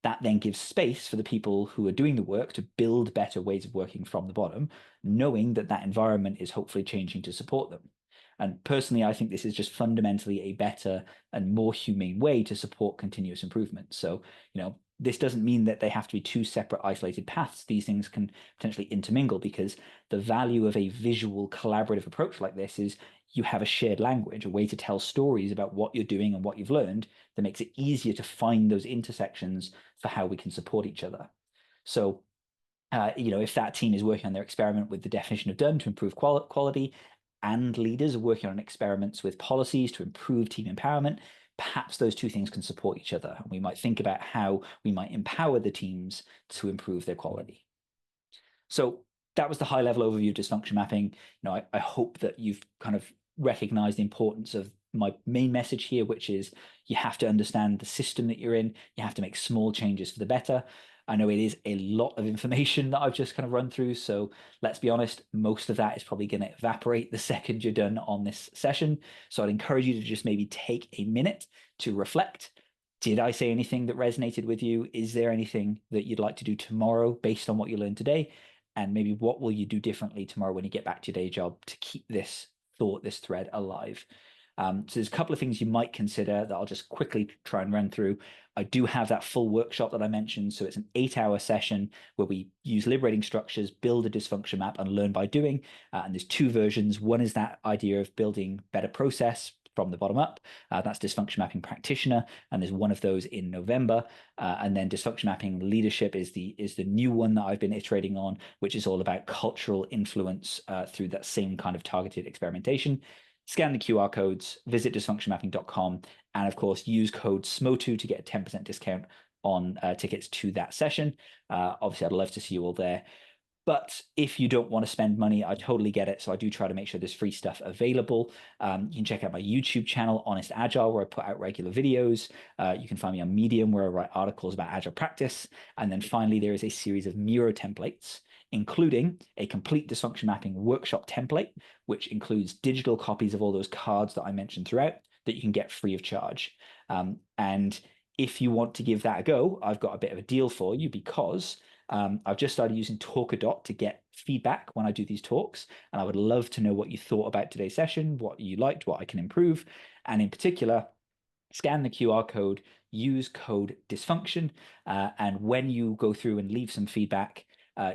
that then gives space for the people who are doing the work to build better ways of working from the bottom, knowing that that environment is hopefully changing to support them. And personally, I think this is just fundamentally a better and more humane way to support continuous improvement. So, this doesn't mean that they have to be two separate isolated paths. These things can potentially intermingle because the value of a visual collaborative approach like this is you have a shared language, a way to tell stories about what you're doing and what you've learned that makes it easier to find those intersections for how we can support each other. So, if that team is working on their experiment with the definition of done to improve quality, and leaders are working on experiments with policies to improve team empowerment, perhaps those two things can support each other. And we might think about how we might empower the teams to improve their quality. So that was the high level overview of dysfunction mapping. I hope that you've kind of recognized the importance of my main message here, which is you have to understand the system that you're in. You have to make small changes for the better. I know it is a lot of information that I've just kind of run through. So let's be honest, most of that is probably going to evaporate the second you're done on this session. So I'd encourage you to just maybe take a minute to reflect. Did I say anything that resonated with you? Is there anything that you'd like to do tomorrow based on what you learned today? And maybe what will you do differently tomorrow when you get back to your day job to keep this thought, this thread alive? So there's a couple of things you might consider that I'll just quickly try and run through. I do have that full workshop that I mentioned. So it's an 8-hour session where we use liberating structures, build a dysfunction map, and learn by doing. And there's two versions. One is that idea of building better process from the bottom up. That's Dysfunction Mapping Practitioner, and there's one of those in November. And then Dysfunction Mapping Leadership is the new one that I've been iterating on, which is all about cultural influence through that same kind of targeted experimentation. Scan the QR codes, visit dysfunctionmapping.com, and of course, use code SMO2 to get a 10% discount on tickets to that session. Obviously, I'd love to see you all there. But if you don't want to spend money, I totally get it. So I do try to make sure there's free stuff available. You can check out my YouTube channel, Honest Agile, where I put out regular videos. You can find me on Medium, where I write articles about Agile practice. And then finally, there is a series of Miro templates, including a complete dysfunction mapping workshop template, which includes digital copies of all those cards that I mentioned throughout that you can get free of charge. And if you want to give that a go, I've got a bit of a deal for you because I've just started using Talkadot to get feedback when I do these talks, and I would love to know what you thought about today's session, what you liked, what I can improve, and in particular, scan the QR code, use code dysfunction, and when you go through and leave some feedback,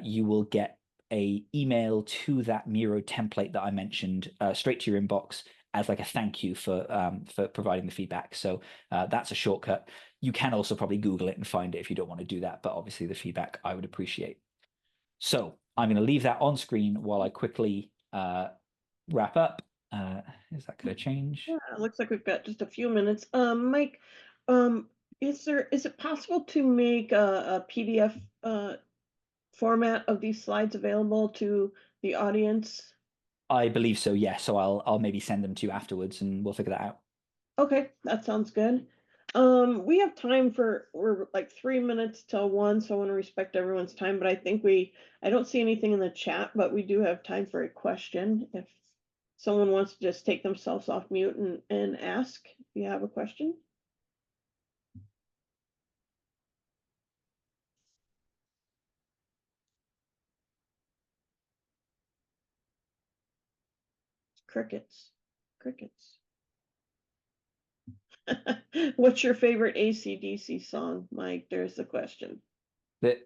you will get an email to that Miro template that I mentioned straight to your inbox, as like a thank you for providing the feedback. So that's a shortcut. You can also probably Google it and find it if you don't want to do that, but obviously the feedback I would appreciate. So I'm going to leave that on screen while I quickly wrap up. Is that going to change? Yeah, it looks like we've got just a few minutes. Mike, is it possible to make a PDF format of these slides available to the audience? I believe so, yes. So I'll maybe send them to you afterwards and we'll figure that out. Okay, that sounds good. We have time we're like 3 minutes till 1, so I want to respect everyone's time, but I think I don't see anything in the chat, but we do have time for a question. If someone wants to just take themselves off mute and ask if you have a question. Crickets. What's your favorite AC/DC song, Mike? There's the question.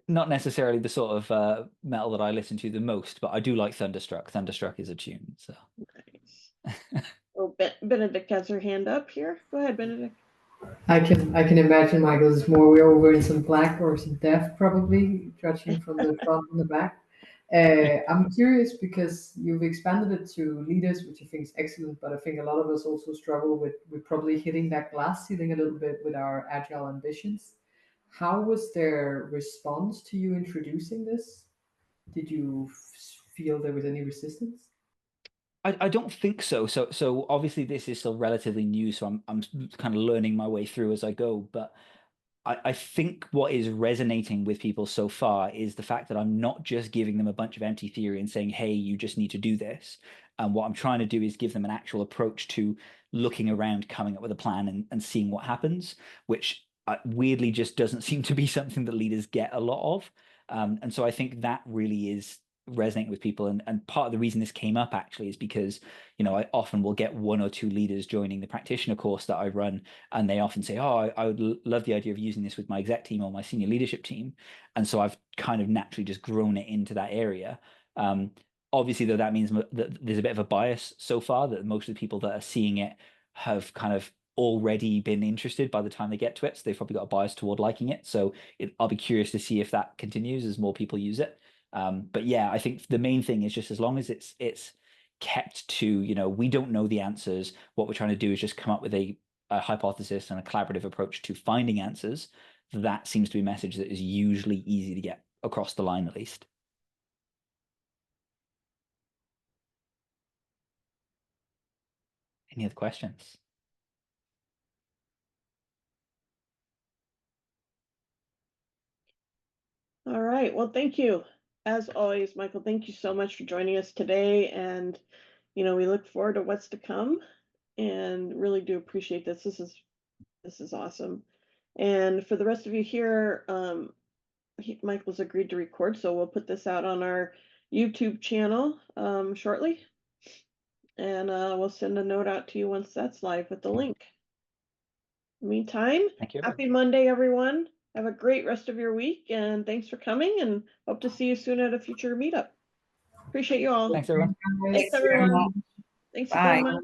Not necessarily the sort of metal that I listen to the most, but I do like Thunderstruck. Thunderstruck is a tune. So nice. Oh, Benedict has her hand up here. Go ahead, Benedict. I can imagine, Michael, is more we're in some black or some deaf, probably, judging from the front and the back. I'm curious because you've expanded it to leaders, which I think is excellent, but I think a lot of us also struggle with probably hitting that glass ceiling a little bit with our agile ambitions. How was their response to you introducing this? Did you feel there was any resistance? I don't think so. So obviously this is still relatively new, so I'm kind of learning my way through as I go. But I think what is resonating with people so far is the fact that I'm not just giving them a bunch of empty theory and saying, hey, you just need to do this. And what I'm trying to do is give them an actual approach to looking around, coming up with a plan and seeing what happens, which weirdly just doesn't seem to be something that leaders get a lot of. And so I think that really is resonating with people. And part of the reason this came up actually is because, I often will get 1 or 2 leaders joining the practitioner course that I run, and they often say, oh, I would love the idea of using this with my exec team or my senior leadership team. And so I've kind of naturally just grown it into that area. Obviously, though, that means that there's a bit of a bias so far, that most of the people that are seeing it have kind of already been interested by the time they get to it. So they've probably got a bias toward liking it. So I'll be curious to see if that continues as more people use it. But yeah, I think the main thing is just as long as it's kept to, we don't know the answers. What we're trying to do is just come up with a hypothesis and a collaborative approach to finding answers. That seems to be a message that is usually easy to get across the line, at least. Any other questions? All right. Well, thank you. As always, Michael, thank you so much for joining us today. And, we look forward to what's to come and really do appreciate this. This is awesome. And for the rest of you here, Michael's agreed to record, so we'll put this out on our YouTube channel shortly. And we'll send a note out to you once that's live with the link. Meantime, Thank you. Happy Monday, everyone. Have a great rest of your week, and thanks for coming, and hope to see you soon at a future meetup. Appreciate you all. Thanks, everyone. Thanks, everyone. Thanks very much.